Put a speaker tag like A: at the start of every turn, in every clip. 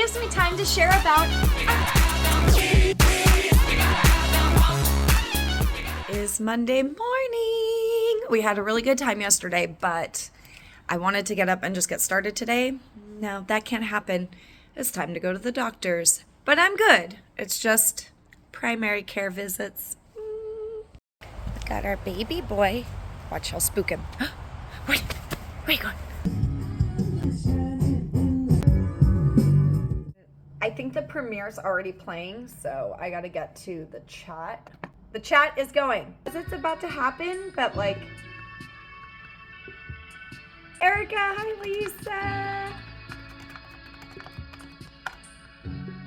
A: gives me time to share about is Monday morning. We had a really good time yesterday, but I wanted to get up and just get started today. No, that can't happen. It's time to go to the doctor's, but I'm good. It's just primary care visits. Got our baby boy. Watch, I'll spook him. Where you going? I think the premiere's already playing, so I gotta get to the chat. The chat is going. It's about to happen, but like... Erica, hi Lisa!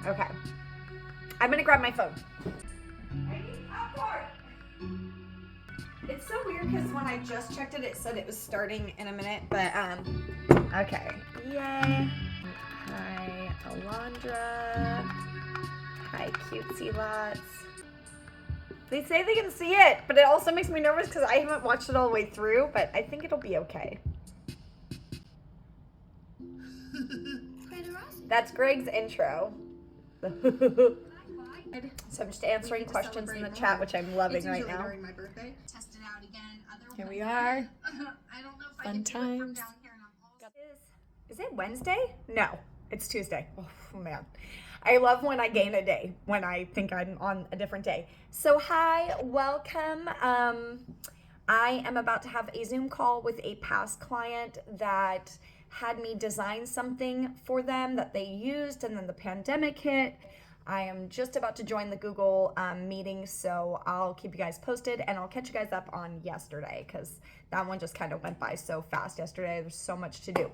A: Okay. I'm gonna grab my phone. I need popcorn! It's so weird because when I just checked it, it said it was starting in a minute, but okay. Yay. Hi, Alondra. Hi, Cutesy Lots. They say they can see it, but it also makes me nervous because I haven't watched it all the way through, but I think it'll be okay. That's Greg's intro. So I'm just answering questions in the chat, which I'm loving right now.
B: During my birthday. Test it out again.
A: Here we are.
B: I don't know if I
A: Fun
B: can do it from
A: times.
B: down here.
A: Is it Wednesday? No, it's Tuesday. Oh man. I love when I gain a day, when I think I'm on a different day. So hi, welcome. I am about to have a Zoom call with a past client that had me design something for them that they used, and then the pandemic hit. I am just about to join the Google meeting, so I'll keep you guys posted, and I'll catch you guys up on yesterday because that one just kind of went by so fast yesterday. There's so much to do.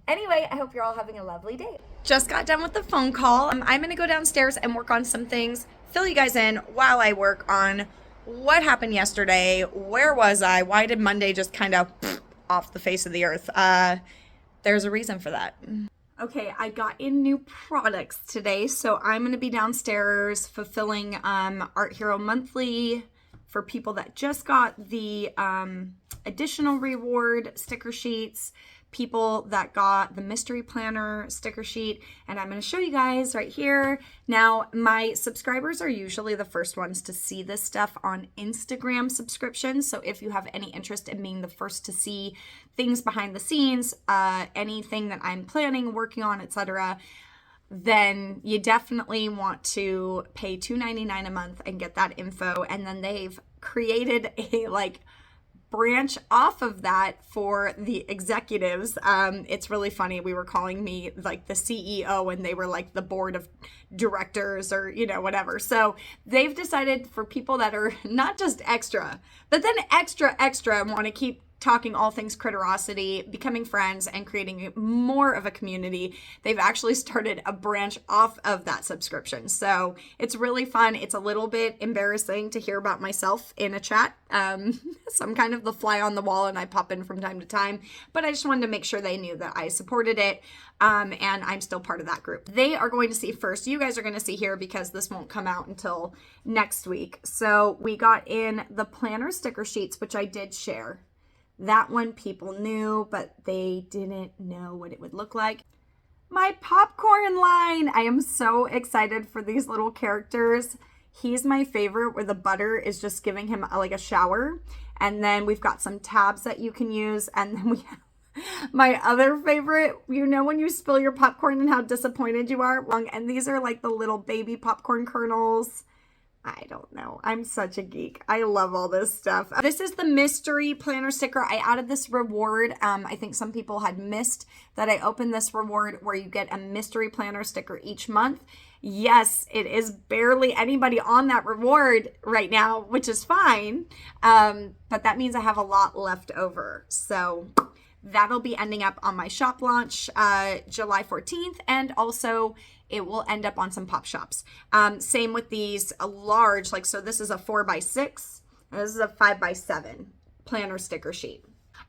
A: Anyway, I hope you're all having a lovely day. Just got done with the phone call. I'm gonna go downstairs and work on some things, fill you guys in while I work on what happened yesterday. Where was I? Why did Monday just kind of off the face of the earth? There's a reason for that. Okay, I got in new products today, so I'm going to be downstairs fulfilling Art Hero Monthly for people that just got the additional reward sticker sheets, people that got the mystery planner sticker sheet, and I'm going to show you guys right here. Now, my subscribers are usually the first ones to see this stuff on Instagram subscriptions, so if you have any interest in being the first to see things behind the scenes, anything that I'm planning, working on, etc., then you definitely want to pay $2.99 a month and get that info. And then they've created a branch off of that for the executives. It's really funny. We were calling me like the CEO and they were like the board of directors or, whatever. So they've decided for people that are not just extra, but then extra and want to keep talking all things Critterosity, becoming friends, and creating more of a community, they've actually started a branch off of that subscription. So it's really fun. It's a little bit embarrassing to hear about myself in a chat. So I'm kind of the fly on the wall and I pop in from time to time, but I just wanted to make sure they knew that I supported it. And I'm still part of that group. They are going to see first. You guys are going to see here because this won't come out until next week. So we got in the planner sticker sheets, which I did share. That one people knew, but they didn't know what it would look like. My popcorn line! I am so excited for these little characters. He's my favorite, where the butter is just giving him like a shower. And then we've got some tabs that you can use. And then we have my other favorite, when you spill your popcorn and how disappointed you are. And these are like the little baby popcorn kernels. I don't know. I'm such a geek. I love all this stuff. This is the mystery planner sticker. I added this reward. I think some people had missed that I opened this reward where you get a mystery planner sticker each month. Yes, it is barely anybody on that reward right now, which is fine. But that means I have a lot left over. So that'll be ending up on my shop launch July 14th, and also it will end up on some pop shops. Same with these large, so this is a 4x6, and this is a 5x7 planner sticker sheet.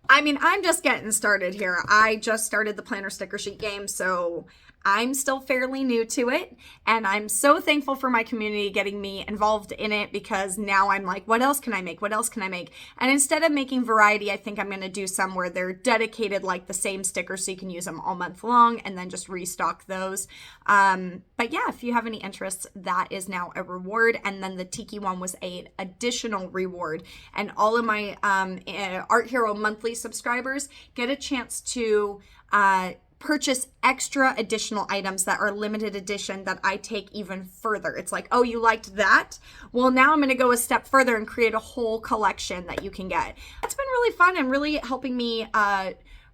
A: I mean, I'm just getting started here. I just started the planner sticker sheet game, so I'm still fairly new to it, and I'm so thankful for my community getting me involved in it, because now I'm like, what else can I make? What else can I make? And instead of making variety, I think I'm going to do some where they're dedicated, like the same stickers, so you can use them all month long, and then just restock those. But yeah, if you have any interests, that is now a reward. And then the Tiki one was an additional reward. And all of my Art Hero monthly subscribers get a chance to purchase extra additional items that are limited edition that I take even further. It's like, oh, you liked that? Well, now I'm going to go a step further and create a whole collection that you can get. It's been really fun and really helping me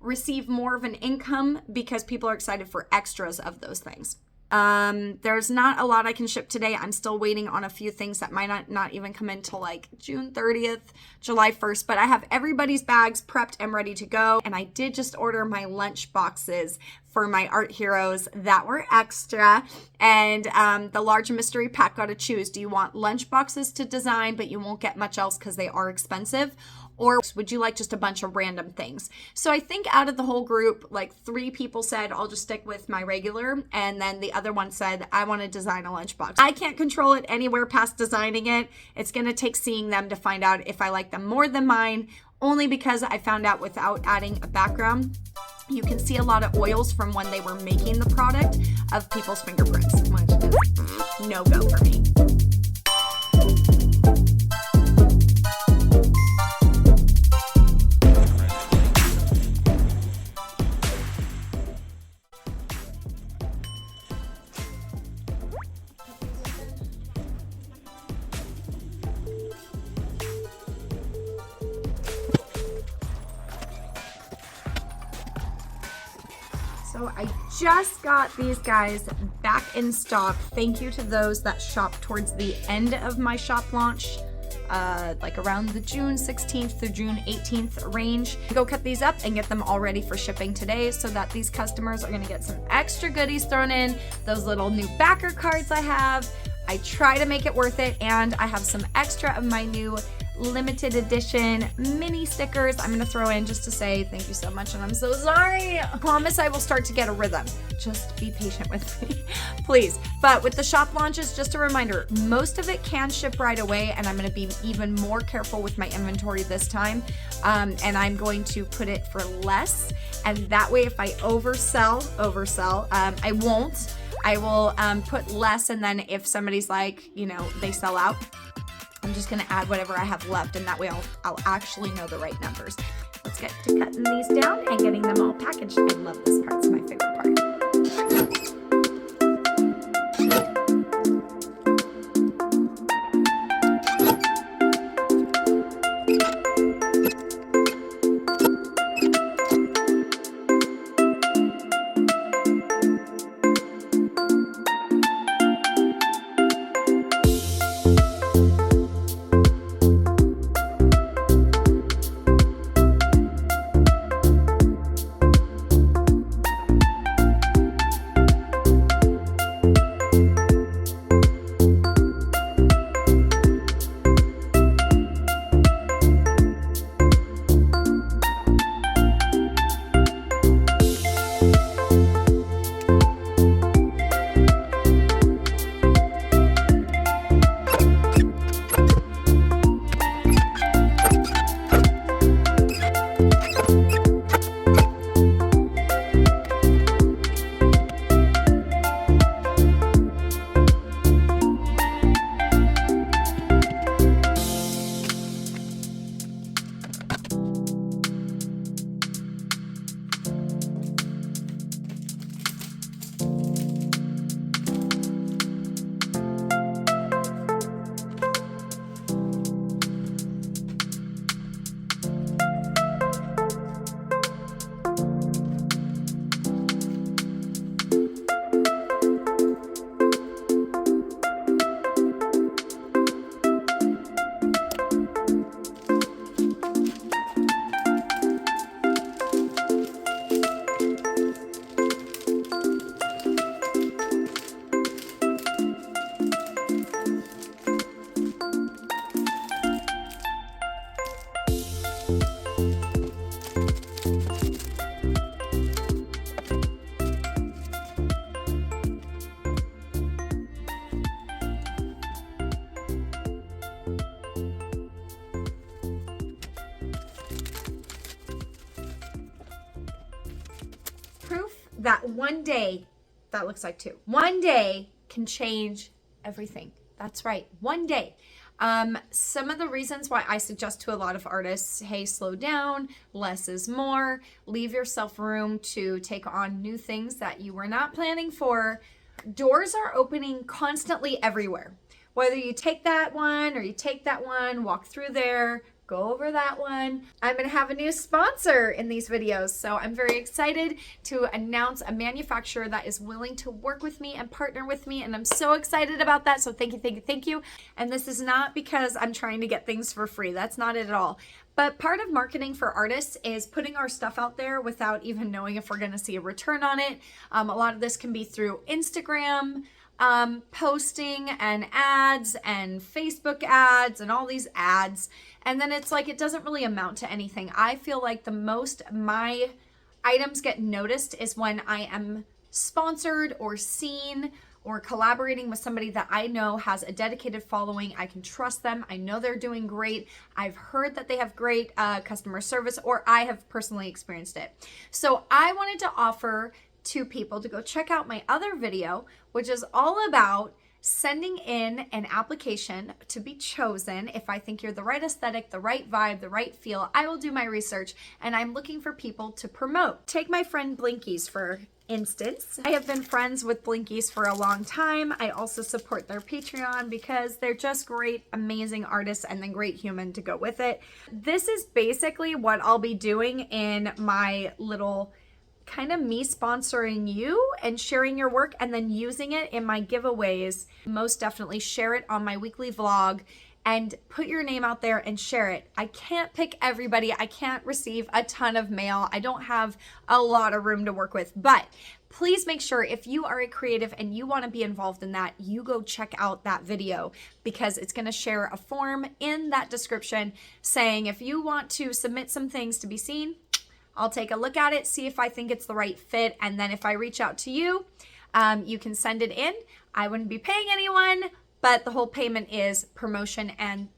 A: receive more of an income, because people are excited for extras of those things. There's not a lot I can ship today. I'm still waiting on a few things that might not even come in till like June 30th, July 1st, but I have everybody's bags prepped and ready to go. And I did just order my lunch boxes for my Art Heroes that were extra. And the large mystery pack got to choose. Do you want lunch boxes to design, but you won't get much else because they are expensive? Or would you like just a bunch of random things? So I think out of the whole group, like 3 people said, I'll just stick with my regular. And then the other one said, I want to design a lunchbox. I can't control it anywhere past designing it. It's going to take seeing them to find out if I like them more than mine, only because I found out without adding a background, you can see a lot of oils from when they were making the product of people's fingerprints, which is no go for me. So I just got these guys back in stock. Thank you to those that shopped towards the end of my shop launch, like around the June 16th through June 18th range. Go cut these up and get them all ready for shipping today, so that these customers are gonna get some extra goodies thrown in. Those little new backer cards I have, I try to make it worth it, and I have some extra of my new limited edition mini stickers I'm gonna throw in just to say thank you so much, and I'm so sorry. I promise I will start to get a rhythm. Just be patient with me, please. But with the shop launches, just a reminder, most of it can ship right away, and I'm gonna be even more careful with my inventory this time. And I'm going to put it for less, and that way if I oversell, I won't. I will put less, and then if somebody's like, you know, they sell out, I'm just gonna add whatever I have left, and that way I'll actually know the right numbers. Let's get to cutting these down and getting them all packaged. I love this part, it's my favorite part. that one day, that looks like 2, one day can change everything. That's right, one day. Some of the reasons why I suggest to a lot of artists, hey, slow down, less is more, leave yourself room to take on new things that you were not planning for. Doors are opening constantly everywhere. Whether you take that one or you take that one, walk through there, go over that one. I'm going to have a new sponsor in these videos, so I'm very excited to announce a manufacturer that is willing to work with me and partner with me, and I'm so excited about that. So thank you, thank you, thank you. And this is not because I'm trying to get things for free. That's not it at all. But part of marketing for artists is putting our stuff out there without even knowing if we're going to see a return on it. A lot of this can be through Instagram, posting and ads and Facebook ads and all these ads. And then it's like, it doesn't really amount to anything. I feel like the most my items get noticed is when I am sponsored or seen or collaborating with somebody that I know has a dedicated following. I can trust them. I know they're doing great. I've heard that they have great customer service, or I have personally experienced it. So I wanted to offer to people to go check out my other video, which is all about sending in an application to be chosen. If I think you're the right aesthetic, the right vibe, the right feel, I will do my research, and I'm looking for people to promote. Take my friend Blinkies for instance. I have been friends with Blinkies for a long time. I also support their Patreon because they're just great, amazing artists, and then great human to go with it. This is basically what I'll be doing in my little kind of me sponsoring you and sharing your work and then using it in my giveaways. Most definitely share it on my weekly vlog and put your name out there and share it. I can't pick everybody. I can't receive a ton of mail. I don't have a lot of room to work with, but please make sure if you are a creative and you want to be involved in that, you go check out that video, because it's going to share a form in that description saying if you want to submit some things to be seen, I'll take a look at it, see if I think it's the right fit, and then if I reach out to you, you can send it in. I wouldn't be paying anyone, but the whole payment is promotion and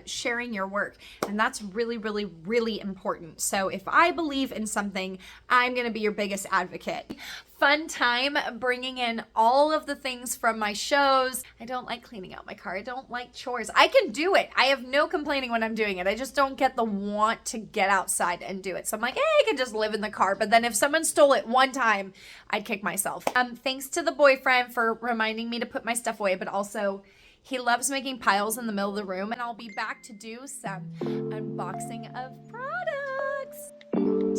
A: sharing your work. And that's really, really, really important. So if I believe in something, I'm gonna be your biggest advocate. Fun time bringing in all of the things from my shows. I don't like cleaning out my car. I don't like chores. I can do it. I have no complaining when I'm doing it. I just don't get the want to get outside and do it. So I'm like, hey, I can just live in the car. But then if someone stole it one time, I'd kick myself. Thanks to the boyfriend for reminding me to put my stuff away, but also he loves making piles in the middle of the room, and I'll be back to do some unboxing of products.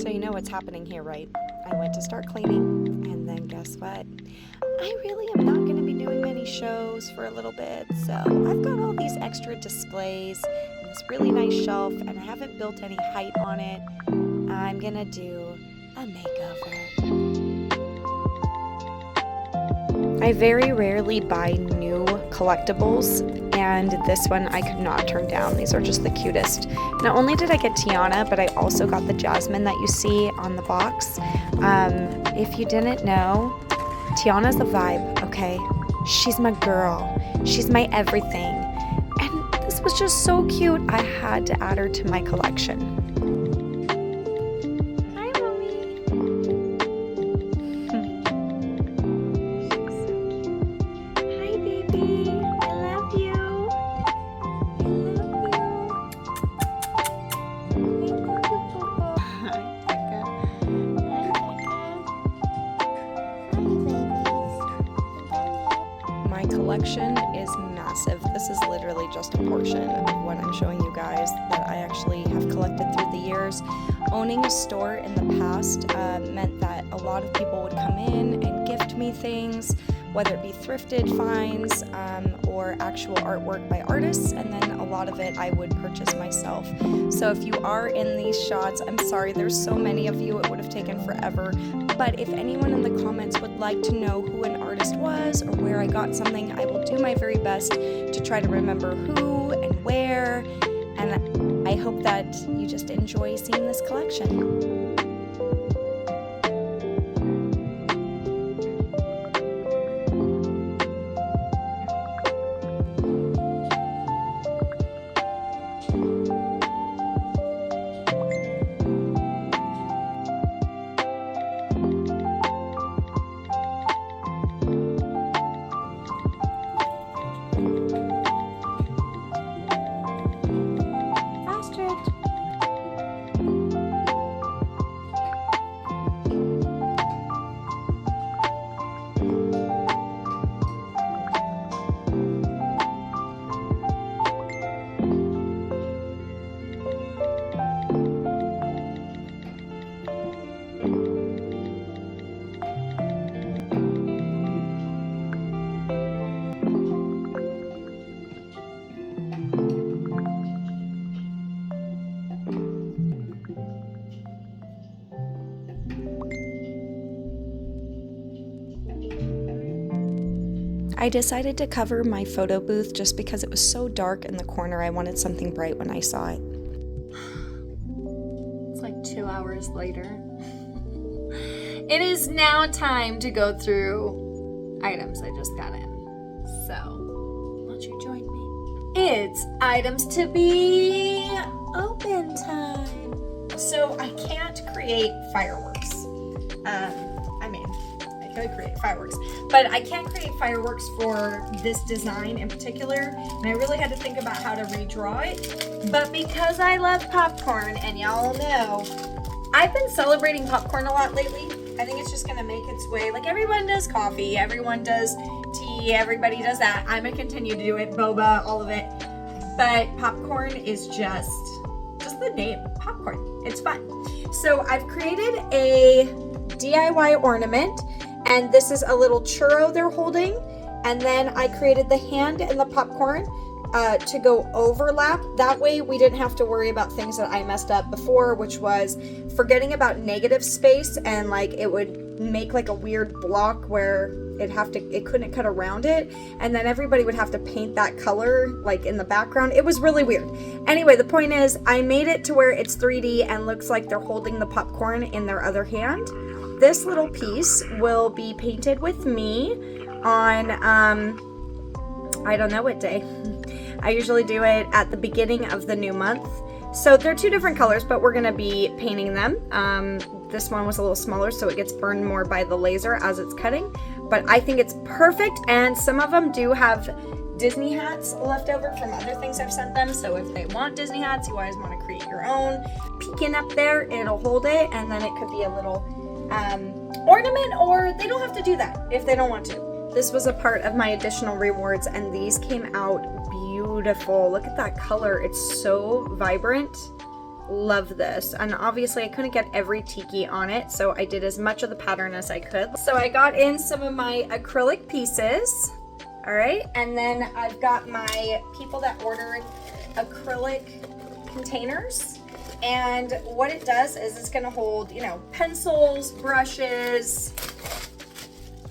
A: So you know what's happening here, right? I went to start cleaning, and then guess what? I really am not going to be doing many shows for a little bit, so I've got all these extra displays and this really nice shelf, and I haven't built any height on it. I'm going to do a makeover. I very rarely buy new collectibles, and this one I could not turn down. These are just the cutest. Not only did I get Tiana, but I also got the Jasmine that you see on the box. If you didn't know, Tiana's the vibe, okay? She's my girl. She's my everything. And this was just so cute. I had to add her to my collection. Collection is massive. This is literally just a portion of what I'm showing you guys that I actually have collected through the years. Owning a store in the past meant that a lot of people would come in and gift me things, whether it be thrifted finds or actual artwork by artists, and then a lot of it I would purchase myself. So if you are in these shots, I'm sorry, there's so many of you, it would have taken forever. But if anyone in the comments would like to know who an artist was or where I got something, I will do my very best to try to remember who and where. And I hope that you just enjoy seeing this collection.
C: I decided to cover my photo booth just because it was so dark in the corner. I wanted something bright when I saw it.
A: It's like 2 hours later. It is now time to go through items I just got in. So, won't you join me? It's items to be open time. So I can't create fireworks. I could create fireworks, but I can't create fireworks for this design in particular, and I really had to think about how to redraw it. But because I love popcorn, and y'all know, I've been celebrating popcorn a lot lately. I think it's just gonna make its way. Like everyone does coffee, everyone does tea, everybody does that. I'm gonna continue to do it, boba, all of it. But popcorn is just the name, popcorn. It's fun. So I've created a DIY ornament, and this is a little churro they're holding. And then I created the hand and the popcorn to go overlap. That way we didn't have to worry about things that I messed up before, which was forgetting about negative space, and like it would make like a weird block where it couldn't cut around it, and then everybody would have to paint that color like in the background. It was really weird. Anyway, the point is I made it to where it's 3D and looks like they're holding the popcorn in their other hand. This little piece will be painted with me on I don't know what day. I usually do it at the beginning of the new month. So they're two different colors, but we're gonna be painting them. This one was a little smaller, so it gets burned more by the laser as it's cutting. But I think it's perfect, and some of them do have Disney hats left over from other things I've sent them. So if they want Disney hats, you always want to create your own. Peeking up there, it'll hold it, and then it could be a little ornament, or they don't have to do that if they don't want to. This was a part of my additional rewards, and these came out beautiful. Look at that color. It's so vibrant. Love this. And obviously I couldn't get every tiki on it, so I did as much of the pattern as I could. So I got in some of my acrylic pieces. All right, and then I've got my people that ordered acrylic containers. And what it does is it's gonna hold, pencils, brushes.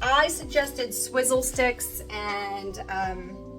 A: I suggested swizzle sticks and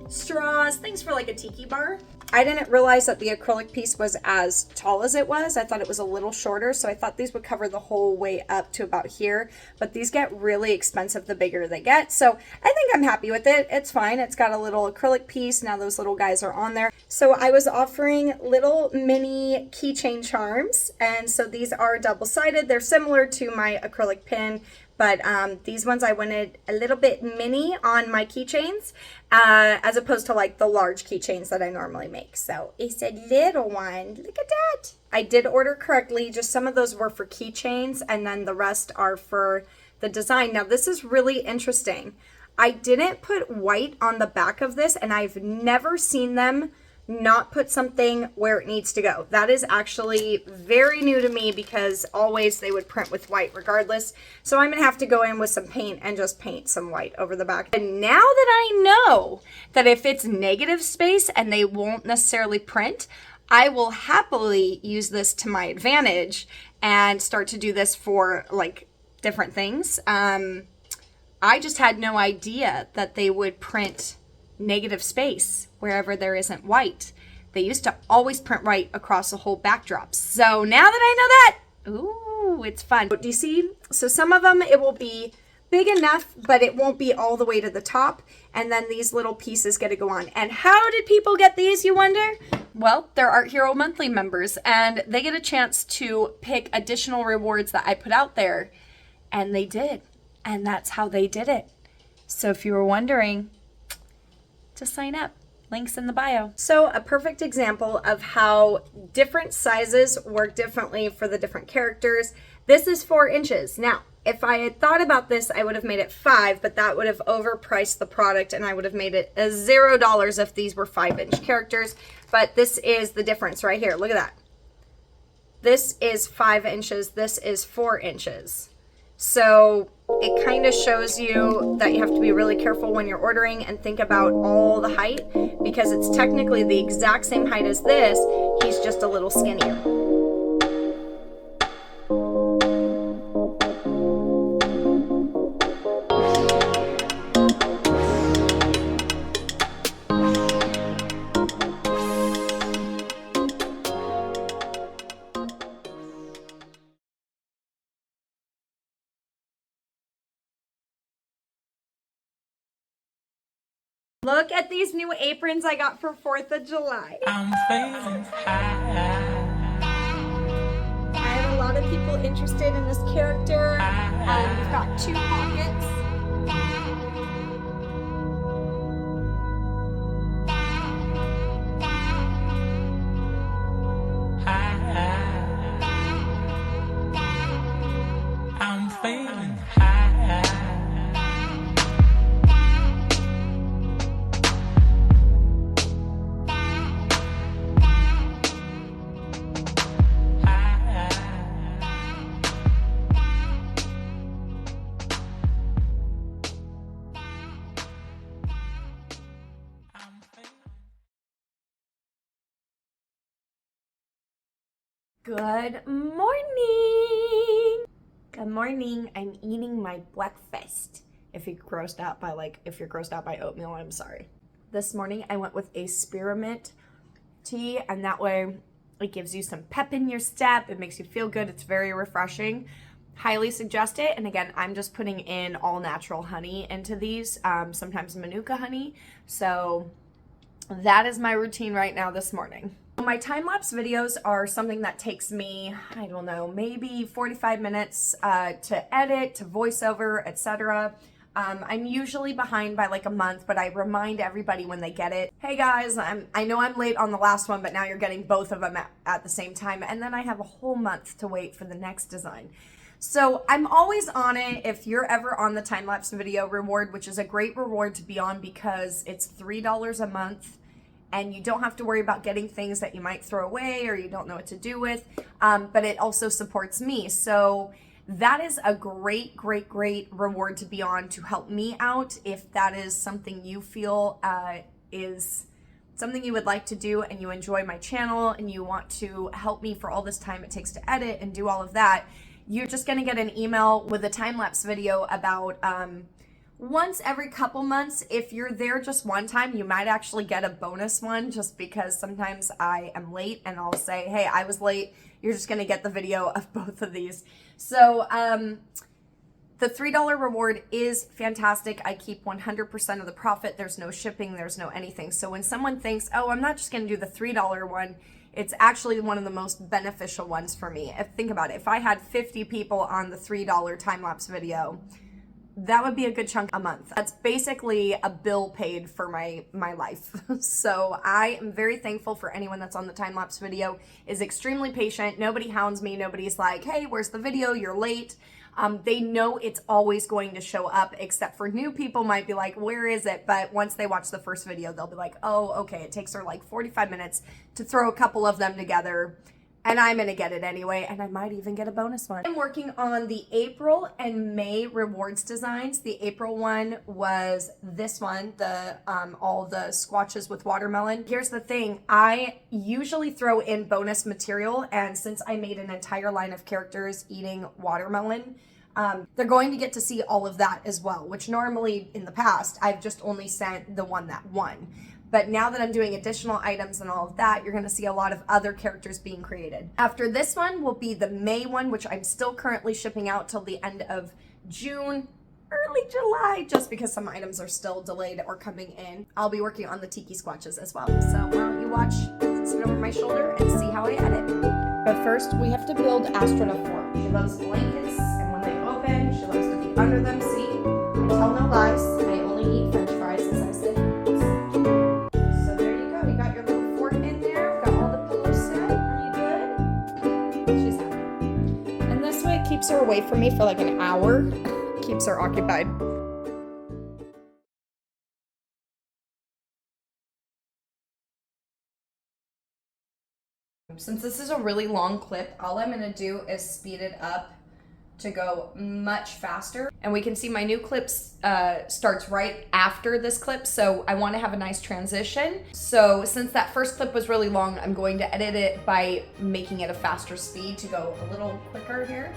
A: straws, things for like a tiki bar. I didn't realize that the acrylic piece was as tall as it was. I thought it was a little shorter, so I thought these would cover the whole way up to about here, but these get really expensive the bigger they get, so I think I'm happy with it. It's fine. It's got a little acrylic piece. Now those little guys are on there. So I was offering little mini keychain charms, and so these are double-sided. They're similar to my acrylic pin, but these ones I wanted a little bit mini on my keychains, as opposed to like the large keychains that I normally make. So it's a little one. Look at that. I did order correctly. Just some of those were for keychains, and then the rest are for the design. Now this is really interesting. I didn't put white on the back of this, and I've never seen them not put something where it needs to go. That is actually very new to me, because always they would print with white regardless. So I'm gonna have to go in with some paint and just paint some white over the back. And now that I know that if it's negative space and they won't necessarily print, I will happily use this to my advantage and start to do this for like different things. I just had no idea that they would print negative space wherever there isn't white. They used to always print white across the whole backdrop. So now that I know that, ooh, it's fun. Do you see? So some of them, it will be big enough, but it won't be all the way to the top. And then these little pieces get to go on. And how did people get these, you wonder? Well, they're Art Hero Monthly members, and they get a chance to pick additional rewards that I put out there. And they did. And that's how they did it. So if you were wondering, to sign up. Links in the bio. So a perfect example of how different sizes work differently for the different characters. This is 4 inches. Now, if I had thought about this, I would have made it 5, but that would have overpriced the product, and I would have made it a $0 if these were 5-inch characters. But this is the difference right here. Look at that. This is 5 inches. This is 4 inches. So it kind of shows you that you have to be really careful when you're ordering and think about all the height, because it's technically the exact same height as this. He's just a little skinnier. Look at these new aprons I got for 4th of July.
D: I'm feeling high.
A: I have a lot of people interested in this character. We've got 2 pockets.
D: I'm feeling high.
A: Good morning. Good morning. I'm eating my breakfast. If you're grossed out by oatmeal, I'm sorry. This morning I went with a spearmint tea, and that way it gives you some pep in your step. It makes you feel good. It's very refreshing. Highly suggest it. And again, I'm just putting in all natural honey into these, sometimes Manuka honey. So that is my routine right now this morning. My time-lapse videos are something that takes me, I don't know, maybe 45 minutes to edit, to voiceover, etc. I'm usually behind by like a month, but I remind everybody when they get it, hey guys, I know I'm late on the last one, but now you're getting both of them at the same time, and then I have a whole month to wait for the next design. So I'm always on it. If you're ever on the time-lapse video reward, which is a great reward to be on because it's $3 a month, and you don't have to worry about getting things that you might throw away or you don't know what to do with, but it also supports me. So that is a great, great, great reward to be on to help me out. If that is something you feel is something you would like to do and you enjoy my channel and you want to help me for all this time it takes to edit and do all of that, you're just gonna get an email with a time-lapse video about once every couple months. If you're there just one time, you might actually get a bonus one, just because sometimes I am late and I'll say, hey, I was late. You're just going to get the video of both of these. So the $3 reward is fantastic. I keep 100% of the profit. There's no shipping. There's no anything. So when someone thinks, oh, I'm not just going to do the $3 one, it's actually one of the most beneficial ones for me. Think about it. If I had 50 people on the $3 time-lapse video, that would be a good chunk a month. That's basically a bill paid for my life. So I am very thankful for anyone that's on the time-lapse video, is extremely patient. Nobody hounds me. Nobody's like, hey, where's the video? You're late. They know it's always going to show up, except for new people might be like, where is it? But once they watch the first video, they'll be like, oh, okay, it takes her like 45 minutes to throw a couple of them together. And I'm going to get it anyway, and I might even get a bonus one. I'm working on the April and May rewards designs. The April one was this one, the all the squatches with watermelon. Here's the thing, I usually throw in bonus material, and since I made an entire line of characters eating watermelon, they're going to get to see all of that as well, which normally in the past, I've just only sent the one that won. But now that I'm doing additional items and all of that, you're going to see a lot of other characters being created. After this one will be the May one, which I'm still currently shipping out till the end of June, early July, just because some items are still delayed or coming in. I'll be working on the Tiki Squatches as well. So why don't you watch, sit over my shoulder and see how I edit. But first, we have to build Astrid a form. She loves blankets, and when they open, she loves to be under them. See, I tell no lies. I only eat French fries as I sit. Keeps her away from me for like an hour, keeps her occupied. Since this is a really long clip, all I'm gonna do is speed it up to go much faster. And we can see my new clip starts right after this clip, so I want to have a nice transition. So since that first clip was really long, I'm going to edit it by making it a faster speed to go a little quicker here.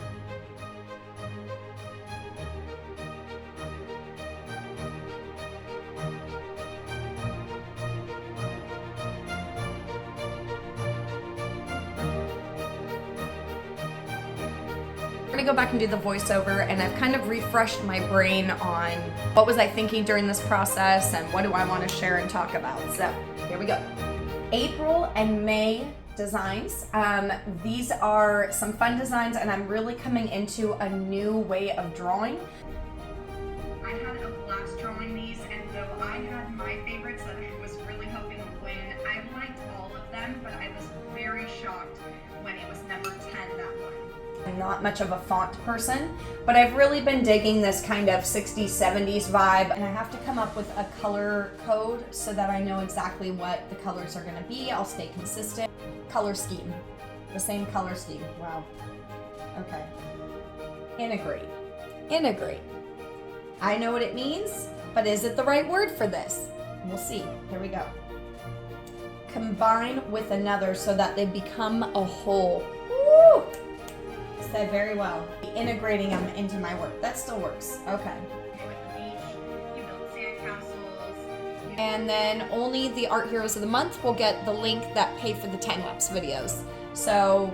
A: I'm gonna go back and do the voiceover, and I've kind of refreshed my brain on what was I thinking during this process and what do I want to share and talk about. So here we go. April and May designs. These are some fun designs, and I'm really coming into a new way of drawing. I had a blast drawing these, and though I had my favorites that I was really hoping would win, I liked all of them, but I was very shocked when it was number 10 that one. I'm not much of a font person, but I've really been digging this kind of 60s, 70s vibe, and I have to come up with a color code so that I know exactly what the colors are going to be. I'll stay consistent. Color scheme. The same color scheme. Wow. Okay. Integrate. Integrate. I know what it means, but is it the right word for this? We'll see. Here we go. Combine with another so that they become a whole. Woo! Said very well. Integrating them into my work. That still works. Okay. And then only the art heroes of the month will get the link that pay for the time-lapse videos. So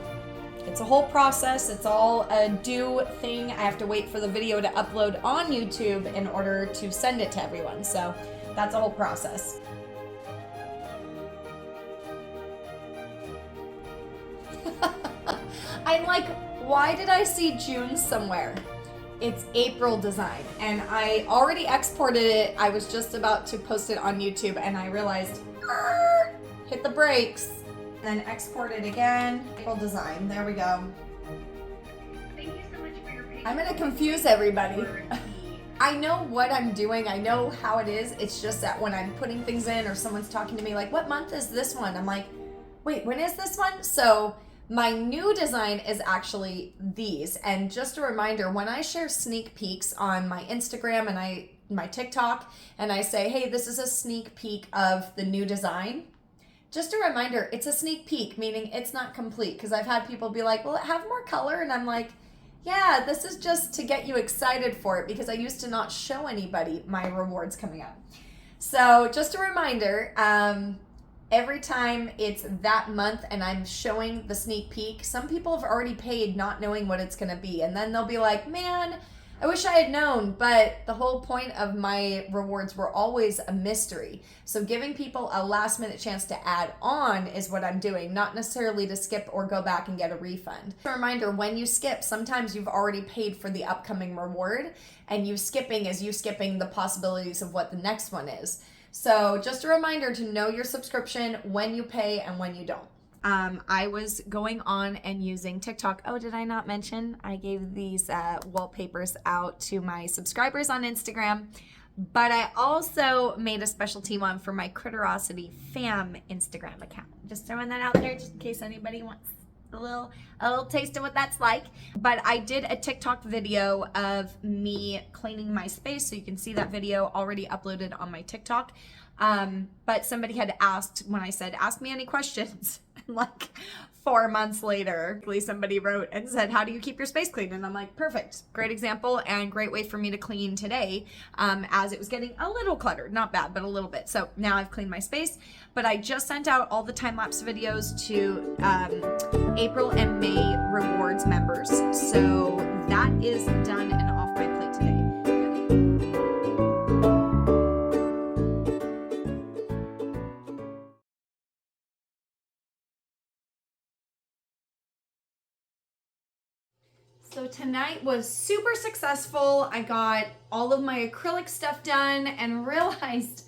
A: it's a whole process. It's all a do thing. I have to wait for the video to upload on YouTube in order to send it to everyone. So that's a whole process. I'm like, why did I see June somewhere? It's April design, and I already exported it. I was just about to post it on YouTube, and I realized, hit the brakes, then export it again. April design, there we go.
B: Thank you so much for your patience.
A: I'm gonna confuse everybody. I know what I'm doing, I know how it is. It's just that when I'm putting things in or someone's talking to me like, what month is this one? I'm like, wait, when is this one? So my new design is actually these. And just a reminder, when I share sneak peeks on my Instagram and my TikTok, and I say, hey, this is a sneak peek of the new design, just a reminder, it's a sneak peek, meaning it's not complete. Because I've had people be like, will it have more color? And I'm like, yeah, this is just to get you excited for it, because I used to not show anybody my rewards coming up. So just a reminder, every time it's that month and I'm showing the sneak peek, some people have already paid not knowing what it's going to be. And then they'll be like, man, I wish I had known. But the whole point of my rewards were always a mystery. So giving people a last minute chance to add on is what I'm doing, not necessarily to skip or go back and get a refund. A reminder, when you skip, sometimes you've already paid for the upcoming reward, and you skipping is you skipping the possibilities of what the next one is. So just a reminder to know your subscription when you pay and when you don't. I was going on and using TikTok. Oh, did I not mention? I gave these wallpapers out to my subscribers on Instagram, but I also made a specialty one for my Critterosity fam Instagram account. Just throwing that out there just in case anybody wants a little taste of what that's like. But I did a TikTok video of me cleaning my space, so you can see that video already uploaded on my TikTok. But somebody had asked when I said, ask me any questions. Like 4 months later, somebody wrote and said, how do you keep your space clean? And I'm like, perfect. Great example and great way for me to clean today, as it was getting a little cluttered. Not bad, but a little bit. So now I've cleaned my space. But I just sent out all the time-lapse videos to April and May rewards members. So that is done and off my plate today. So tonight was super successful. I got all of my acrylic stuff done and realized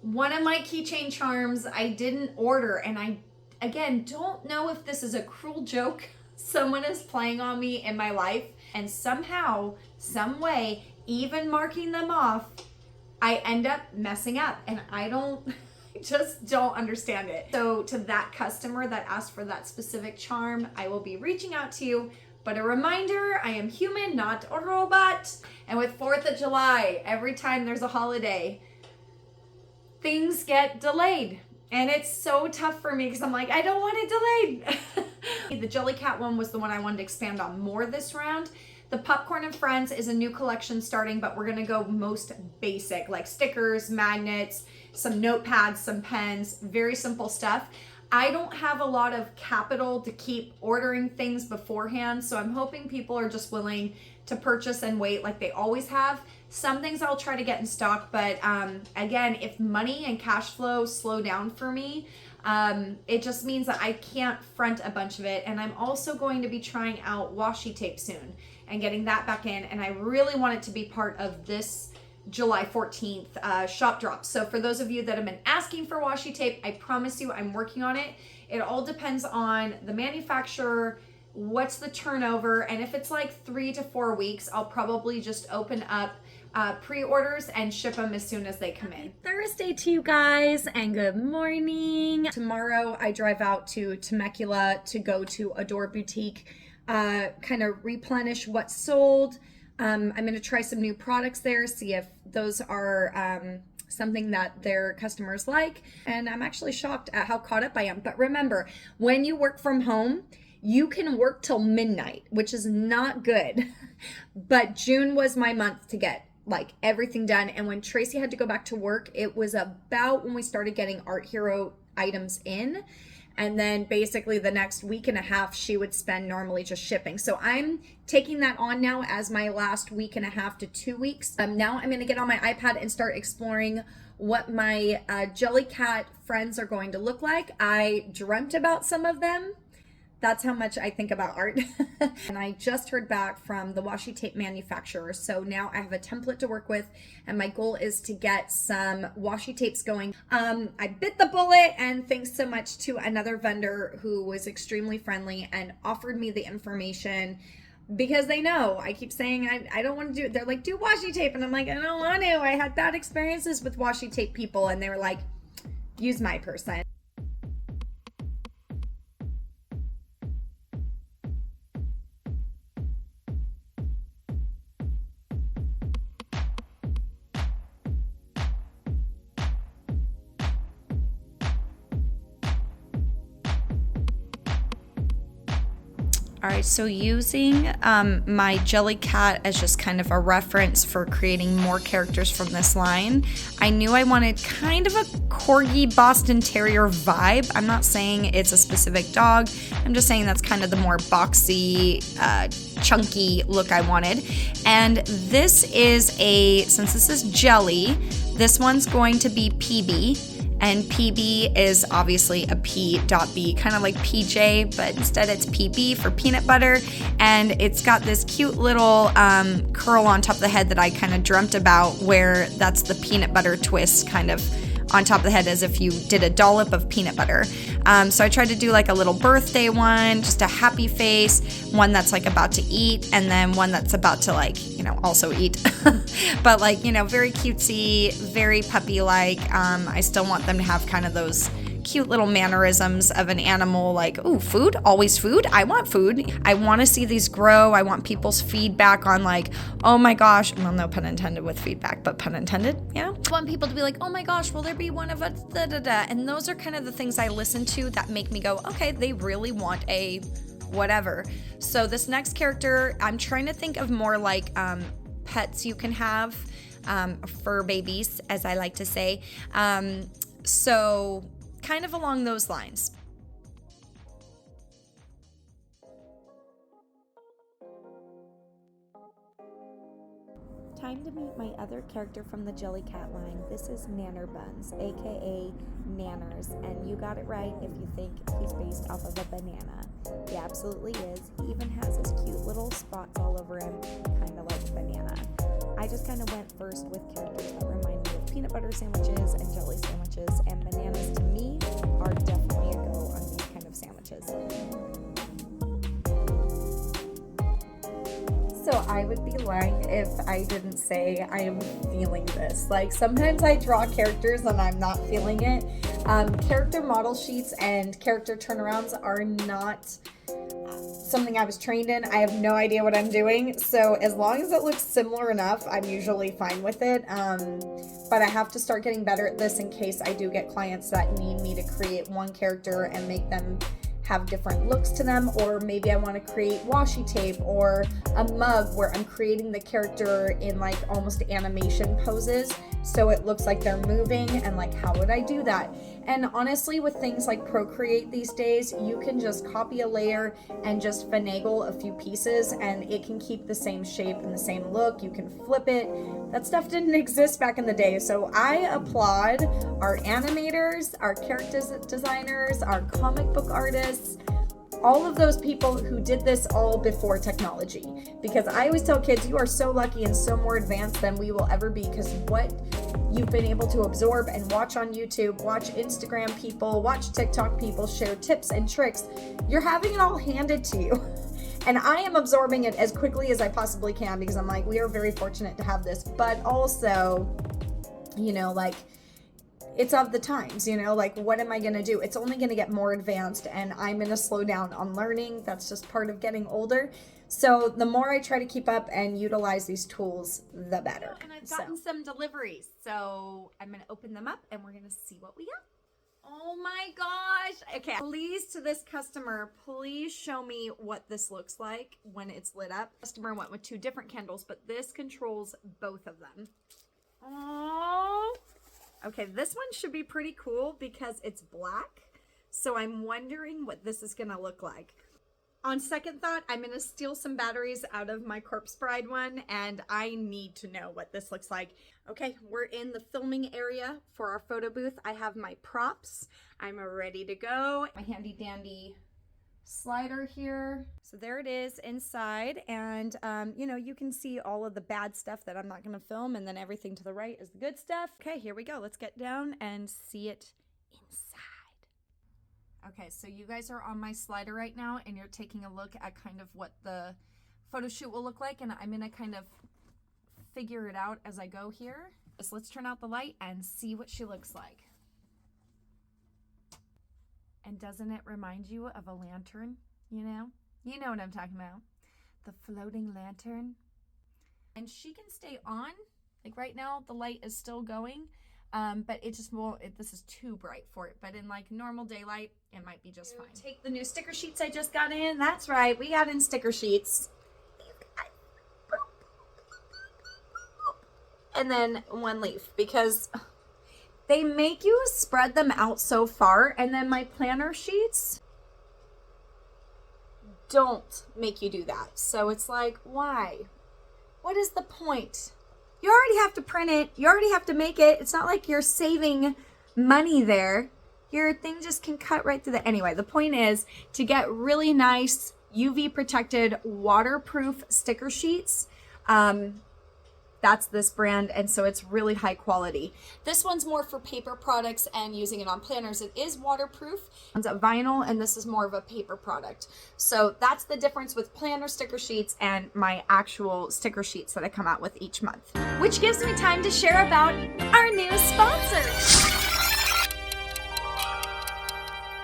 A: one of my keychain charms I didn't order. And I, again, don't know if this is a cruel joke someone is playing on me in my life. And somehow, some way, even marking them off, I end up messing up. And I just don't understand it. So to that customer that asked for that specific charm, I will be reaching out to you. But a reminder, I am human, not a robot. And with 4th of July, every time there's a holiday, things get delayed. And it's so tough for me because I'm like, I don't want it delayed. The Jellycat one was the one I wanted to expand on more this round. The Popcorn and Friends is a new collection starting, but we're gonna go most basic, like stickers, magnets, some notepads, some pens, very simple stuff. I don't have a lot of capital to keep ordering things beforehand, so I'm hoping people are just willing to purchase and wait like they always have. Some things I'll try to get in stock, but again, if money and cash flow slow down for me, it just means that I can't front a bunch of it. And I'm also going to be trying out washi tape soon and getting that back in, and I really want it to be part of this July 14th shop drop. So for those of you that have been asking for washi tape, I promise you I'm working on it. It all depends on the manufacturer, what's the turnover, and if it's like 3 to 4 weeks, I'll probably just open up pre-orders and ship them as soon as they come in. Thursday to you guys, and good morning. Tomorrow I drive out to Temecula to go to Adore Boutique, kind of replenish what's sold. I'm going to try some new products there, see if those are something that their customers like. And I'm actually shocked at how caught up I am. But remember, when you work from home, you can work till midnight, which is not good. But June was my month to get like everything done. And when Tracy had to go back to work, it was about when we started getting Art Hero items in. And then basically the next week and a half she would spend normally just shipping. So I'm taking that on now as my last week and a half to 2 weeks. Now I'm going to get on my iPad and start exploring what my Jellycat friends are going to look like. I dreamt about some of them. That's how much I think about art. And I just heard back from the washi tape manufacturer. So now I have a template to work with, and my goal is to get some washi tapes going. I bit the bullet, and thanks so much to another vendor who was extremely friendly and offered me the information, because they know I keep saying I don't want to do it. They're like, do washi tape. And I'm like, I don't want to. I had bad experiences with washi tape people, and they were like, use my person.
C: All right, so using my Jellycat as just kind of a reference for creating more characters from this line, I knew I wanted kind of a Corgi Boston Terrier vibe. I'm not saying it's a specific dog. I'm just saying that's kind of the more boxy, chunky look I wanted. And this is since this is Jelly, this one's going to be PB. And PB is obviously a P.B, kind of like PJ, but instead it's PB for peanut butter. And it's got this cute little curl on top of the head that I kind of dreamt about, where that's the peanut butter twist kind of on top of the head, as if you did a dollop of peanut butter. So I tried to do like a little birthday one, just a happy face, one that's like about to eat, and then one that's about to like, also eat. But like, very cutesy, very puppy-like. I still want them to have kind of those cute little mannerisms of an animal, like, ooh, food, always food, I want food. I want to see these grow. I want people's feedback on like, oh my gosh, well, no pun intended with feedback, but pun intended, I want people to be like, oh my gosh, will there be one of us, da-da-da. And those are kind of the things I listen to that make me go, okay, they really want a whatever. So this next character, I'm trying to think of more like pets you can have, fur babies, as I like to say. So kind of along those lines. Time to meet my other character from the Jellycat line. This is Nanner Buns, aka Nanners, and you got it right if you think he's based off of a banana. He absolutely is. He even has his cute little spots all over him, kind of like banana. I just kind of went first with characters that remind me of peanut butter sandwiches and jelly sandwiches, and bananas to me are definitely a go on these kind of sandwiches. So I would be lying if I didn't say I am feeling this. Like, sometimes I draw characters and I'm not feeling it. Character model sheets and character turnarounds are not something I was trained in. I have no idea what I'm doing. So as long as it looks similar enough, I'm usually fine with it. But I have to start getting better at this in case I do get clients that need me to create one character and make them have different looks to them, or maybe I want to create washi tape or a mug where I'm creating the character in like almost animation poses. so it looks like they're moving, and like, how would I do that? And honestly, with things like Procreate these days, you can just copy a layer and just finagle a few pieces and it can keep the same shape and the same look. You can flip it. That stuff didn't exist back in the day. So I applaud our animators, our character designers, our comic book artists, all of those people who did this all before technology. Because I always tell kids, you are so lucky and so more advanced than we will ever be, because what you've been able to absorb and watch on YouTube, watch Instagram people, watch TikTok people share tips and tricks, you're having it all handed to you. And I am absorbing it as quickly as I possibly can, because I'm like, we are very fortunate to have this. But also, you know, like, it's of the times, you know, like, what am I going to do? It's only going to get more advanced, and I'm going to slow down on learning. That's just part of getting older. So the more I try to keep up and utilize these tools, the better.
A: And I've gotten some deliveries, so I'm going to open them up and we're going to see what we got. Oh my gosh. Okay, please, to this customer, please show me what this looks like when it's lit up. Customer went with 2 different candles, but this controls both of them. Oh. Okay, this one should be pretty cool because it's black. So I'm wondering what this is gonna look like. On second thought, I'm gonna steal some batteries out of my Corpse Bride one, and I need to know what this looks like. Okay, we're in the filming area for our photo booth. I have my props. I'm ready to go. My handy dandy slider here. So there it is inside, and you know, you can see all of the bad stuff that I'm not gonna film, and then everything to the right is the good stuff. Okay, here we go. Let's get down and see it inside. Okay, so you guys are on my slider right now, and you're taking a look at kind of what the photo shoot will look like, and I'm gonna kind of figure it out as I go here. So let's turn out the light and see what she looks like. And doesn't it remind you of a lantern, you know? You know what I'm talking about. The floating lantern. And she can stay on. Like right now, the light is still going, but it just won't, this is too bright for it. But in like normal daylight, it might be just fine. Take the new sticker sheets I just got in. That's right, we got in sticker sheets. And then 1 leaf, because they make you spread them out so far, and then my planner sheets don't make you do that. So it's like, why? What is the point? You already have to print it. You already have to make it. It's not like you're saving money there. Your thing just can cut right through the... Anyway, the point is to get really nice UV protected waterproof sticker sheets. That's this brand, and so it's really high quality. This one's more for paper products and using it on planners. It is waterproof. It's a vinyl, and this is more of a paper product. So that's the difference with planner sticker sheets and my actual sticker sheets that I come out with each month. Which gives me time to share about our new sponsor.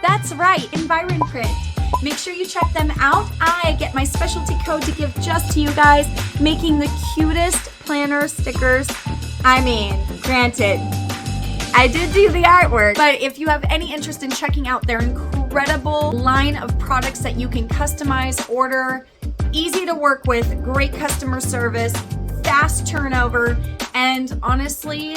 A: That's right, EnvironPrint. Make sure you check them out. I get my specialty code to give just to you guys, making the cutest planner stickers. I mean, granted, I did do the artwork, but if you have any interest in checking out their incredible line of products that you can customize, order, easy to work with, great customer service, fast turnover, and honestly,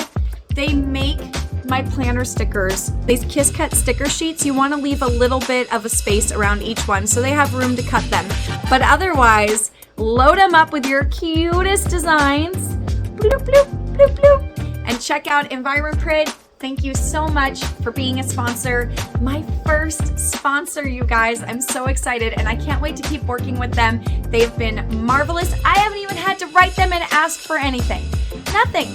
A: they make my planner stickers. These Kiss Cut sticker sheets, you want to leave a little bit of a space around each one so they have room to cut them. But otherwise, load them up with your cutest designs. Bloop, bloop, bloop, bloop. And check out EnvironPrint. Thank you so much for being a sponsor. My first sponsor, you guys. I'm so excited, and I can't wait to keep working with them. They've been marvelous. I haven't even had to write them and ask for anything. Nothing.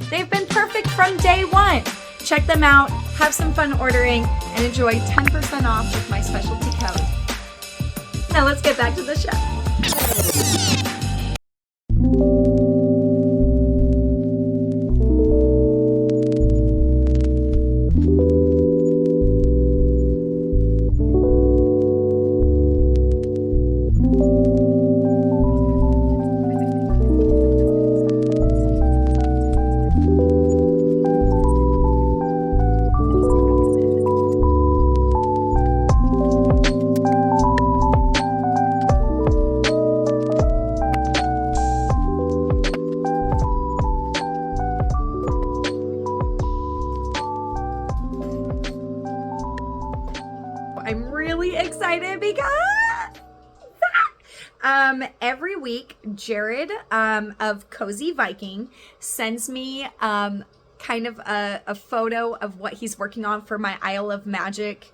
A: They've been perfect from day one. Check them out, have some fun ordering, and enjoy 10% off with my specialty code. Now let's get back to the show.
C: really excited because every week Jared of Cozy Viking sends me kind of a photo of what he's working on for my Isle of Magic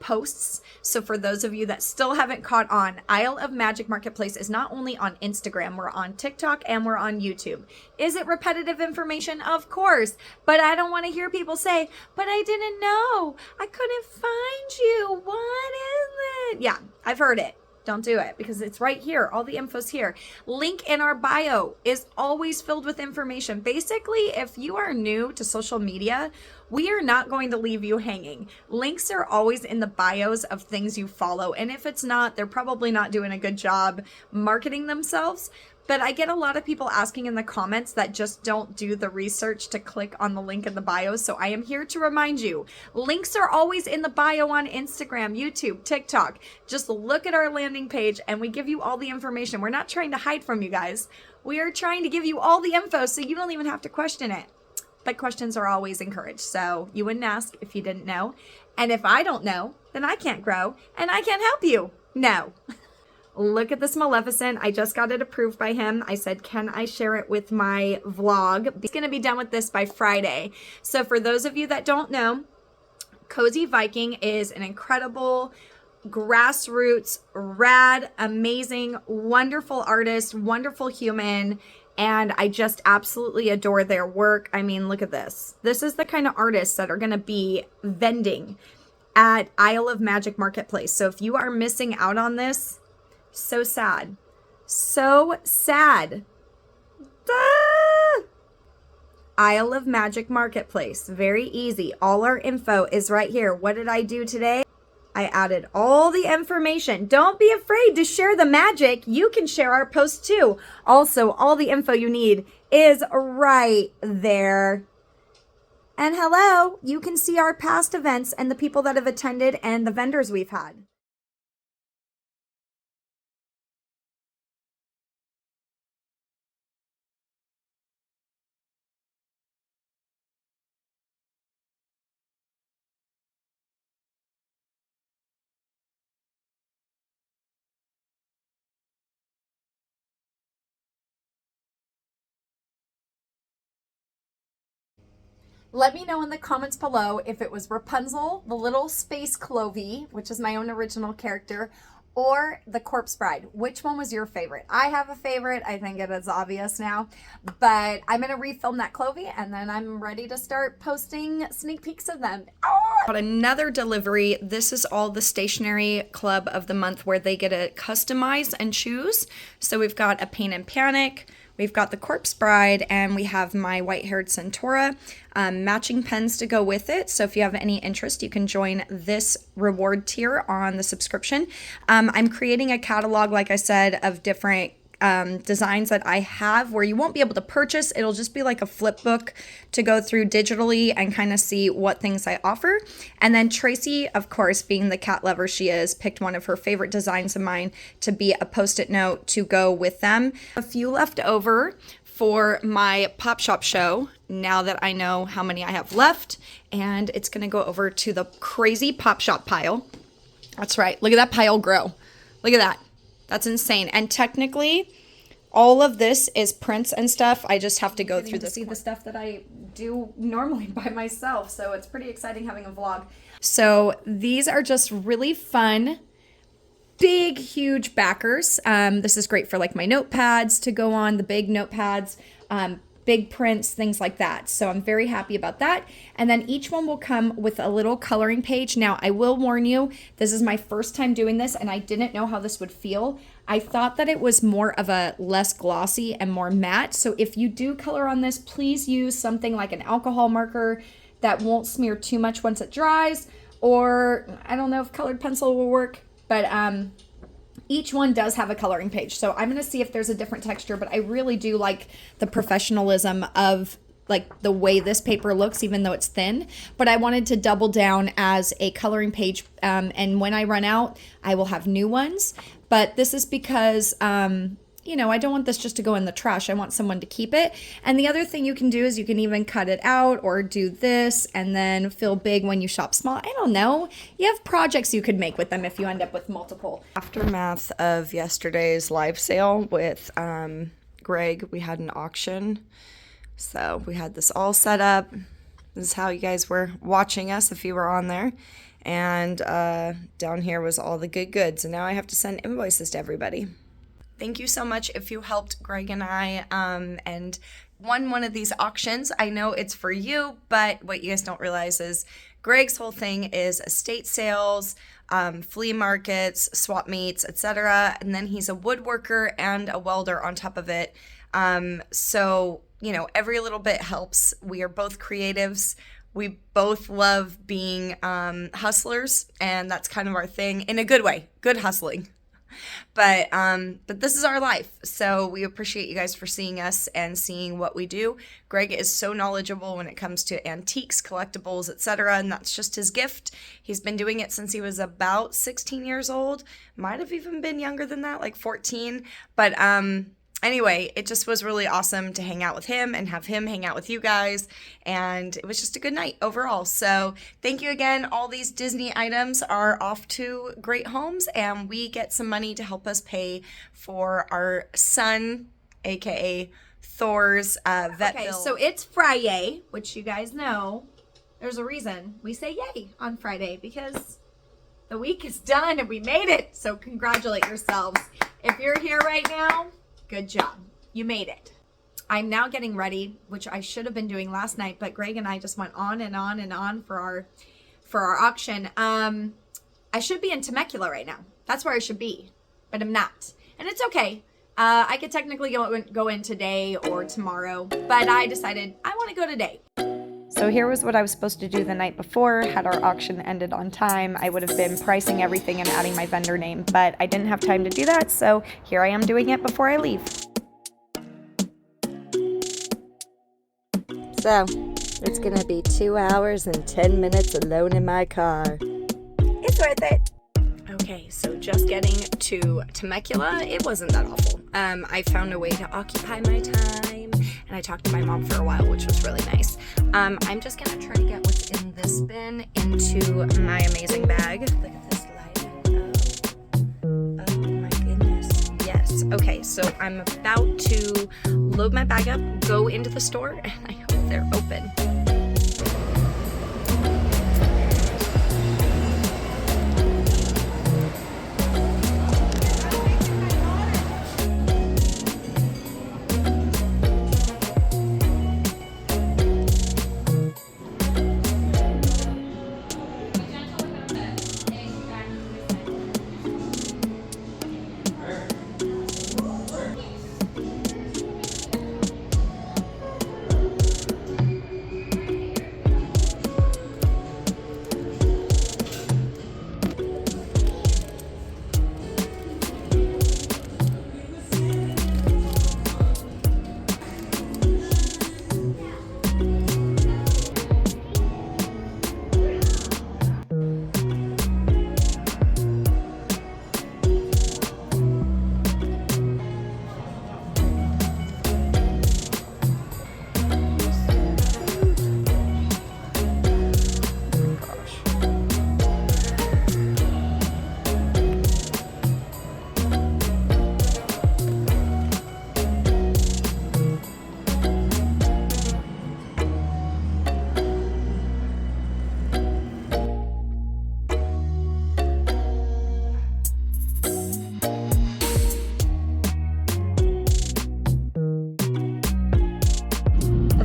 C: posts. So for those of you that still haven't caught on, Isle of Magic Marketplace is not only on Instagram, we're on TikTok and we're on YouTube. Is it repetitive information? Of course, but I don't want to hear people say, but I didn't know, I couldn't find you, what is it? Yeah, I've heard it. Don't do it because it's right here. All the info's here. Link in our bio is always filled with information. Basically, if you are new to social media, we are not going to leave you hanging. Links are always in the bios of things you follow. And if it's not, they're probably not doing a good job marketing themselves. But I get a lot of people asking in the comments that just don't do the research to click on the link in the bio. So I am here to remind you, links are always in the bio on Instagram, YouTube, TikTok. Just look at our landing page and we give you all the information. We're not trying to hide from you guys. We are trying to give you all the info so you don't even have to question it. But questions are always encouraged. So you wouldn't ask if you didn't know. And if I don't know, then I can't grow and I can't help you. No. Look at this Maleficent. I just got it approved by him. I said, can I share it with my vlog? He's going to be done with this by Friday. So for those of you that don't know, Cozy Viking is an incredible, grassroots, rad, amazing, wonderful artist, wonderful human. And I just absolutely adore their work. I mean, look at this. This is the kind of artists that are going to be vending at Isle of Magic Marketplace. So if you are missing out on this, so sad. So sad. Ah! Isle of Magic Marketplace. Very easy. All our info is right here. What did I do today? I added all the information. Don't be afraid to share the magic. You can share our post too. Also, all the info you need is right there. And hello, you can see our past events and the people that have attended and the vendors we've had. Let me know in the comments below if it was Rapunzel, the little space Clovey, which is my own original character, or the Corpse Bride. Which one was your favorite? I have a favorite. I think it is obvious now. But I'm going to refilm that Clovey, and then I'm ready to start posting sneak peeks of them. Got another delivery. This is all the stationery club of the month where they get to customize and choose. So we've got a Pain and Panic. We've got the Corpse Bride, and we have my white-haired Centaura, matching pens to go with it. So if you have any interest, you can join this reward tier on the subscription. I'm creating a catalog, like I said, of different designs that I have where you won't be able to purchase. It'll just be like a flip book to go through digitally and kind of see what things I offer. And then Tracy, of course, being the cat lover she is, picked one of her favorite designs of mine to be a post-it note to go with them. A few left over for my Pop Shop show now that I know how many I have left, and it's going to go over to the crazy Pop Shop pile. That's right. Look at that pile grow. Look at that. That's insane. And technically, all of this is prints and stuff. I just have to go through this. See the stuff that I do normally by myself. So it's pretty exciting having a vlog. So these are just really fun, big, huge backers. This is great for like my notepads to go on, the big notepads, big prints, things like that. So I'm very happy about that. And then each one will come with a little coloring page. Now, I will warn you, this is my first time doing this and I didn't know how this would feel. I thought that it was more of a less glossy and more matte. So if you do color on this, please use something like an alcohol marker that won't smear too much once it dries. Or I don't know if colored pencil will work, but each one does have a coloring page. So I'm going to see if there's a different texture, but I really do like the professionalism of like the way this paper looks, even though it's thin. But I wanted to double down as a coloring page. And when I run out, I will have new ones. But this is because I don't want this just to go in the trash. I want someone to keep it. And the other thing you can do is you can even cut it out or do this and then feel big when you shop small. I don't know. You have projects you could make with them if you end up with multiple. Aftermath of yesterday's live sale with Greg, we had an auction. So we had this all set up. This is how you guys were watching us if you were on there. And down here was all the good goods. And now I have to send invoices to everybody. Thank you so much if you helped Greg and I and won one of these auctions. I know it's for you, but what you guys don't realize is Greg's whole thing is estate sales, flea markets, swap meets, etc. And then he's a woodworker and a welder on top of it. So, every little bit helps. We are both creatives. We both love being hustlers, and that's kind of our thing in a good way, good hustling. But this is our life, so we appreciate you guys for seeing us and seeing what we do. Greg is so knowledgeable when it comes to antiques, collectibles, etc., and that's just his gift. He's been doing it since he was about 16 years old. Might have even been younger than that, like 14. But anyway, it just was really awesome to hang out with him and have him hang out with you guys. And it was just a good night overall. So thank you again. All these Disney items are off to great homes, and we get some money to help us pay for our son, aka Thor's vet bill. So it's Friday, which you guys know. There's a reason we say yay on Friday, because the week is done and we made it. So congratulate yourselves. If you're here right now, good job. You made it. I'm now getting ready, which I should have been doing last night, but Greg and I just went on and on and on for our auction. I should be in Temecula right now. That's where I should be, but I'm not. And it's okay. I could technically go in today or tomorrow, but I decided I want to go today. So here was what I was supposed to do the night before. Had our auction ended on time, I would have been pricing everything and adding my vendor name, but I didn't have time to do that, so here I am doing it before I leave.
E: So, it's gonna be 2 hours and 10 minutes alone in my car. It's worth it.
C: Okay, so just getting to Temecula, it wasn't that awful. I found a way to occupy my time, and I talked to my mom for a while, which was really nice. I'm just gonna try to get what's in this bin into my amazing bag. Look at this lighting. Oh my goodness. Yes. Okay, so I'm about to load my bag up, go into the store, and I hope they're open.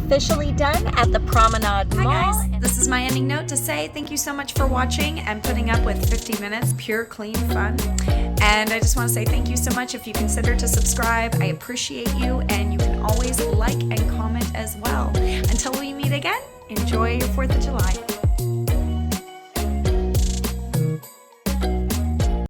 E: Officially done at the Promenade Mall.
C: Hi guys, this is my ending note to say thank you so much for watching and putting up with 50 minutes pure clean fun. And I just want to say thank you so much if you consider to subscribe. I appreciate you, and you can always like and comment as well. Until we meet again, enjoy your 4th of July.